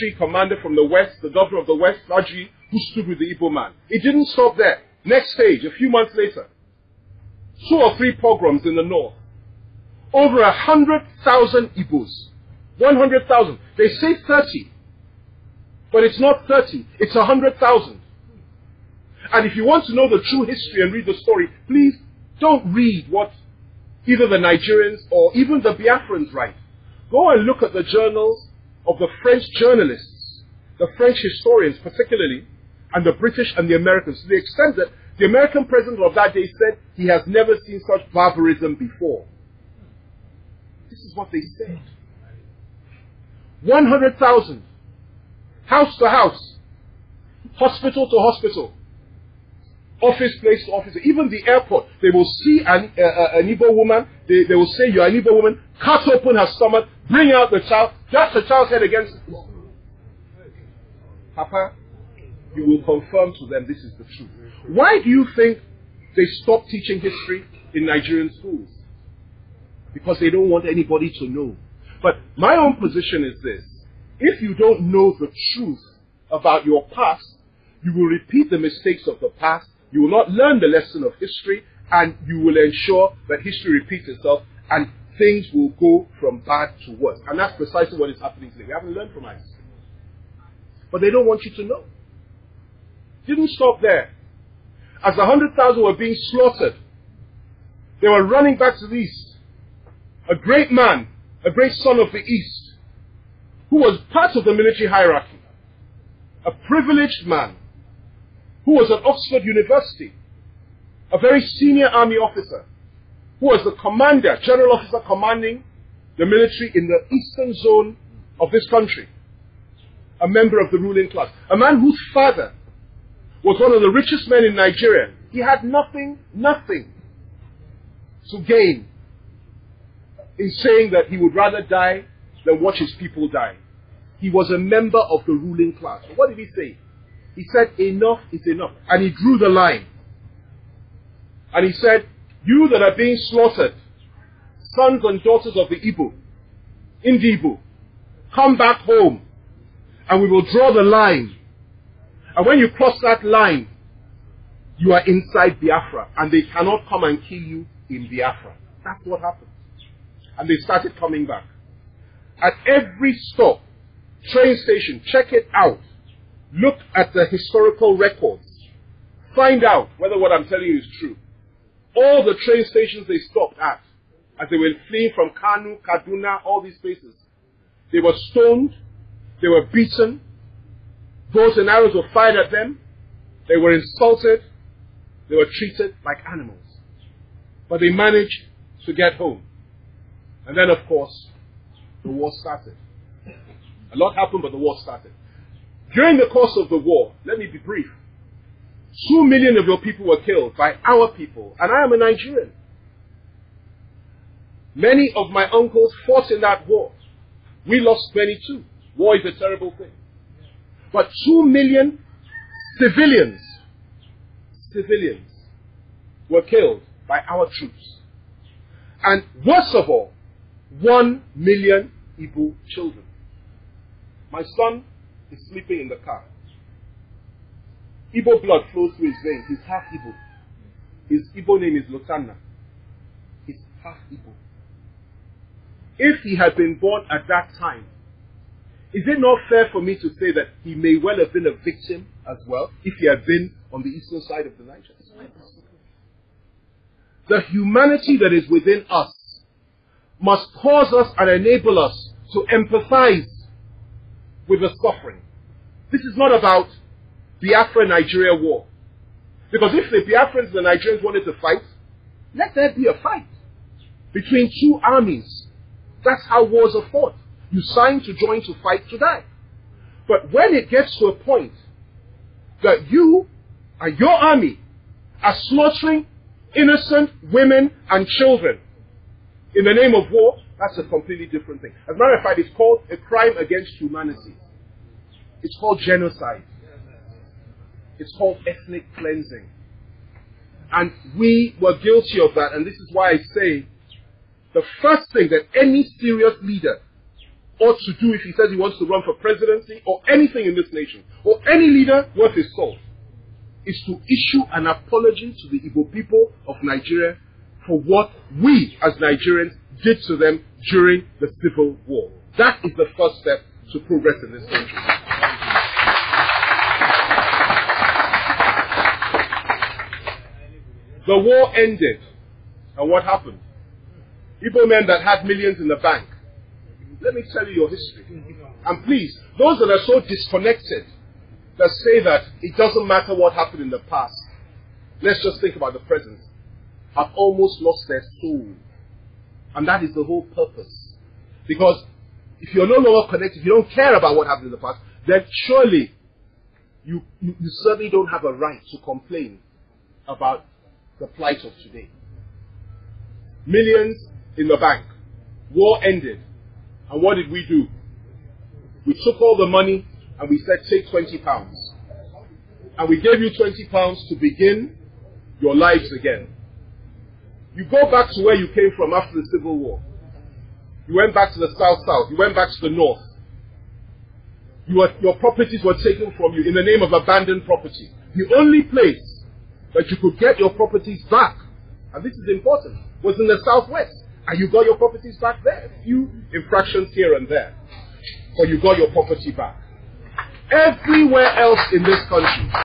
military commander from the West, the governor of the West, Raji, who stood with the Igbo man. It didn't stop there. Next stage, a few months later, 2 or 3 pogroms in the north. Over 100,000 Igbos. 100,000. They say 30. But it's not 30. It's 100,000. And if you want to know the true history and read the story, please don't read what either the Nigerians or even the Biafrans write. Go and look at the journals of the French journalists, the French historians particularly, and the British and the Americans, to the extent that the American president of that day said he has never seen such barbarism before. This is what they said. 100,000. House to house. Hospital to hospital. Office place to office. Even the airport. They will see an Igbo woman. They will say, you're an Igbo woman. Cut open her stomach. Bring out the child. Dash the child's head against the wall. Papa, you will confirm to them this is the truth. Why do you think they stopped teaching history in Nigerian schools? Because they don't want anybody to know. But my own position is this. If you don't know the truth about your past, you will repeat the mistakes of the past, you will not learn the lesson of history, and you will ensure that history repeats itself, and things will go from bad to worse. And that's precisely what is happening today. We haven't learned from our history. But they don't want you to know. Didn't stop there. As 100,000 were being slaughtered, they were running back to the east. A great man, a great son of the East, who was part of the military hierarchy, a privileged man, who was at Oxford University, a very senior army officer, who was the commander, general officer commanding the military in the eastern zone of this country, a member of the ruling class, a man whose father was one of the richest men in Nigeria. He had nothing to gain in saying that he would rather die than watch his people die. He was a member of the ruling class. So what did he say? He said, enough is enough. And he drew the line. And he said, you that are being slaughtered, sons and daughters of the Igbo, Ndi Igbo, come back home, and we will draw the line. And when you cross that line, you are inside Biafra, and they cannot come and kill you in Biafra. That's what happened. And they started coming back. At every stop, train station, check it out. Look at the historical records. Find out whether what I'm telling you is true. All the train stations they stopped at, as they were fleeing from Kanu, Kaduna, all these places, they were stoned, they were beaten, bows and arrows were fired at them, they were insulted, they were treated like animals. But they managed to get home. And then, of course, the war started. A lot happened, but the war started. During the course of the war, let me be brief, 2 million of your people were killed by our people, and I am a Nigerian. Many of my uncles fought in that war. We lost many too. War is a terrible thing. But 2 million civilians were killed by our troops. And worst of all, 1 million Igbo children. My son is sleeping in the car. Igbo blood flows through his veins. He's half Igbo. His Igbo name is Lotanna. He's half Igbo. If he had been born at that time, is it not fair for me to say that he may well have been a victim as well, if he had been on the eastern side of the Niger? The humanity that is within us must cause us and enable us to empathize with the suffering. This is not about Biafra-Nigeria war. Because if the Biafrans and the Nigerians wanted to fight, let there be a fight between two armies. That's how wars are fought. You sign to join to fight to die. But when it gets to a point that you and your army are slaughtering innocent women and children in the name of war, that's a completely different thing. As a matter of fact, it's called a crime against humanity. It's called genocide. It's called ethnic cleansing. And we were guilty of that, and this is why I say the first thing that any serious leader ought to do if he says he wants to run for presidency or anything in this nation, or any leader worth his salt, is to issue an apology to the Igbo people of Nigeria for what we as Nigerians did to them during the Civil War. That is the first step to progress in this country. The war ended, and what happened? Igbo men that had millions in the bank. Let me tell you your history. And please, those that are so disconnected, that say that it doesn't matter what happened in the past, let's just think about the present, have almost lost their soul. And that is the whole purpose. Because if you're no longer connected, if you don't care about what happened in the past, then surely you certainly don't have a right to complain about the plight of today. Millions in the bank. War ended. And what did we do? We took all the money and we said, take £20. And we gave you £20 to begin your lives again. You go back to where you came from after the Civil War. You went back to the south. You went back to the north. Your properties were taken from you in the name of abandoned property. The only place that you could get your properties back, and this is important, was in the southwest. And you got your properties back there. A few infractions here and there. But you got your property back. Everywhere else in this country,